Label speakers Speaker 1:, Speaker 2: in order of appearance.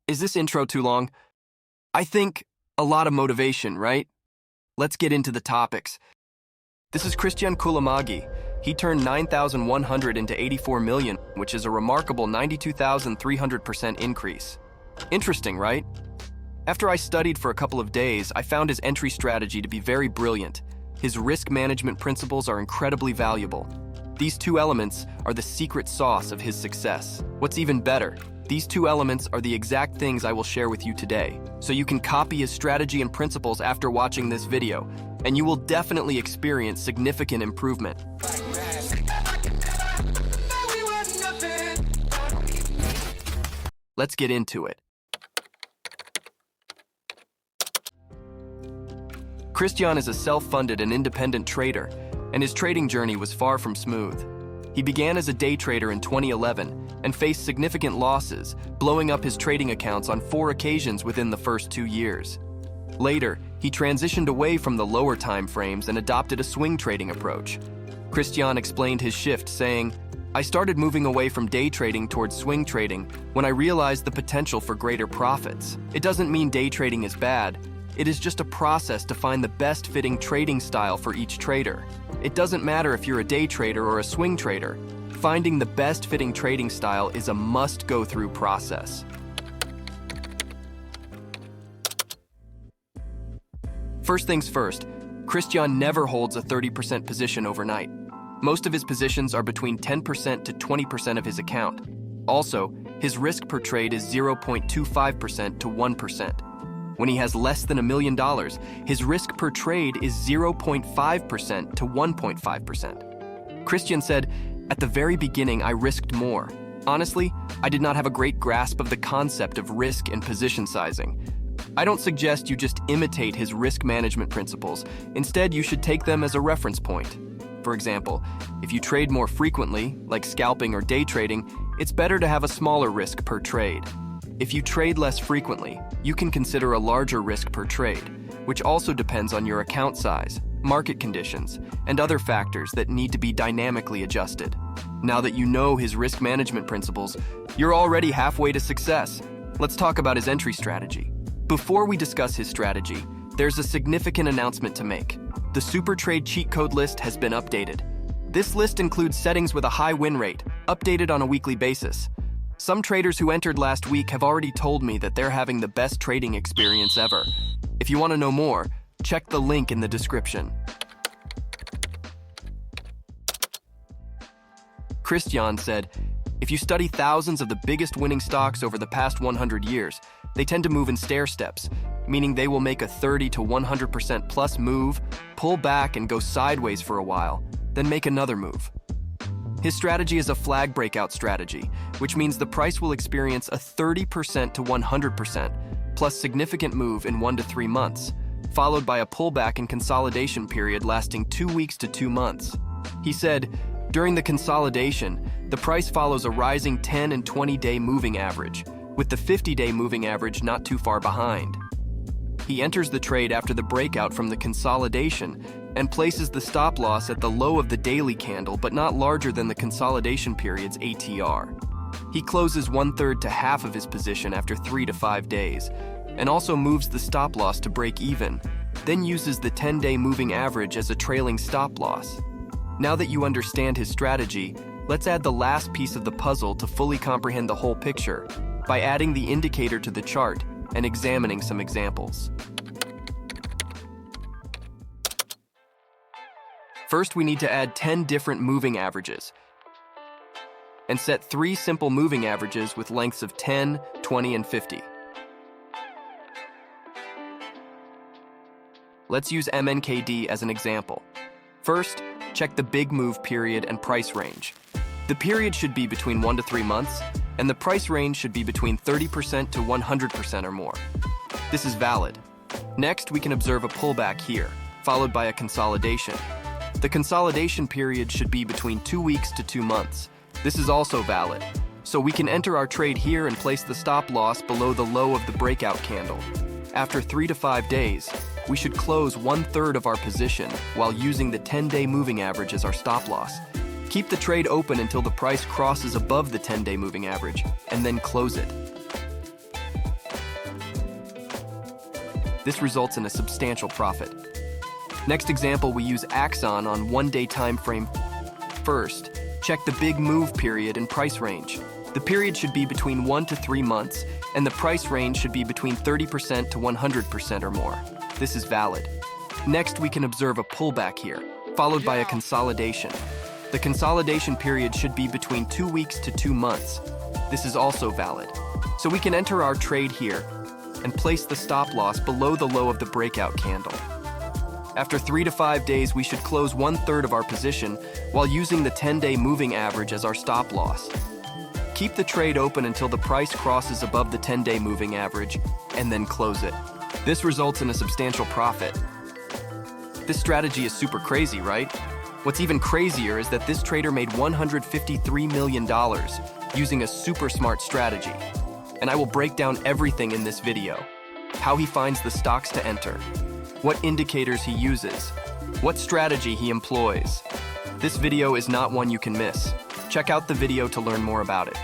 Speaker 1: Is this intro too long? I think a lot of motivation, right? Let's get into the topics. This is Kristjan Kullamagi. He turned 9,100 into 84 million, which is a remarkable 92,300% increase. Interesting, right? After I studied for a couple of days, I found his entry strategy to be very brilliant. His risk management principles are incredibly valuable. These two elements are the secret sauce of his success. What's even better, these two elements are the exact things I will share with you today, so you can copy his strategy and principles after watching this video, and you will definitely experience significant improvement. Let's get into it. Kristjan is a self-funded and independent trader, and his trading journey was far from smooth. He began as a day trader in 2011 and faced significant losses, blowing up his trading accounts on 4 occasions within the first 2 years. Later, he transitioned away from the lower time frames and adopted a swing trading approach. Kristjan explained his shift, saying, "I started moving away from day trading towards swing trading when I realized the potential for greater profits. It doesn't mean day trading is bad. It is just a process to find the best fitting trading style for each trader. It doesn't matter if you're a day trader or a swing trader. Finding the best fitting trading style is a must-go-through process." First things first, Kristjan never holds a 30% position overnight. Most of his positions are between 10% to 20% of his account. Also, his risk per trade is 0.25% to 1%. When he has less than $1 million, his risk per trade is 0.5% to 1.5%. Kristjan said, "At the very beginning, I risked more. Honestly, I did not have a great grasp of the concept of risk and position sizing. I don't suggest you just imitate his risk management principles. Instead, you should take them as a reference point. For example, if you trade more frequently, like scalping or day trading, it's better to have a smaller risk per trade. If you trade less frequently, you can consider a larger risk per trade, which also depends on your account size, market conditions, and other factors that need to be dynamically adjusted. Now that you know his risk management principles, you're already halfway to success. Let's talk about his entry strategy. Before we discuss his strategy, there's a significant announcement to make. The Super Trade cheat code list has been updated. This list includes settings with a high win rate, updated on a weekly basis. Some traders who entered last week have already told me that they're having the best trading experience ever. If you want to know more, check the link in the description. Kristjan said, "If you study thousands of the biggest winning stocks over the past 100 years, they tend to move in stair steps, meaning they will make a 30 to 100% plus move, pull back and go sideways for a while, then make another move." His strategy is a flag breakout strategy, which means the price will experience a 30% to 100% plus significant move in 1 to 3 months, followed by a pullback and consolidation period lasting 2 weeks to 2 months. He said, during the consolidation, the price follows a rising 10 and 20-day moving average, with the 50-day moving average not too far behind. He enters the trade after the breakout from the consolidation and places the stop loss at the low of the daily candle but not larger than the consolidation period's ATR. He closes 1/3 to half of his position after 3 to 5 days and also moves the stop loss to break even, then uses the 10-day moving average as a trailing stop loss. Now that you understand his strategy, let's add the last piece of the puzzle to fully comprehend the whole picture by adding the indicator to the chart and examining some examples. First, we need to add 10 different moving averages and set 3 simple moving averages with lengths of 10, 20, and 50. Let's use MNKD as an example. First, check the big move period and price range. The period should be between 1 to 3 months, and the price range should be between 30% to 100% or more. This is valid. Next, we can observe a pullback here, followed by a consolidation. The consolidation period should be between 2 weeks to 2 months. This is also valid. So we can enter our trade here and place the stop loss below the low of the breakout candle. After 3 to 5 days, we should close 1/3 of our position while using the 10-day moving average as our stop loss. Keep the trade open until the price crosses above the 10-day moving average, and then close it. This results in a substantial profit. Next example, we use Axon on 1-day time frame. First, check the big move period and price range. The period should be between 1 to 3 months, and the price range should be between 30% to 100% or more. This is valid. Next, we can observe a pullback here, followed by a consolidation. The consolidation period should be between 2 weeks to 2 months. This is also valid. So we can enter our trade here and place the stop loss below the low of the breakout candle. After 3 to 5 days, we should close 1/3 of our position while using the 10-day moving average as our stop loss. Keep the trade open until the price crosses above the 10-day moving average and then close it. This results in a substantial profit. This strategy is super crazy, right? What's even crazier is that this trader made $153 million using a super smart strategy. And I will break down everything in this video. How he finds the stocks to enter, what indicators he uses, what strategy he employs. This video is not one you can miss. Check out the video to learn more about it.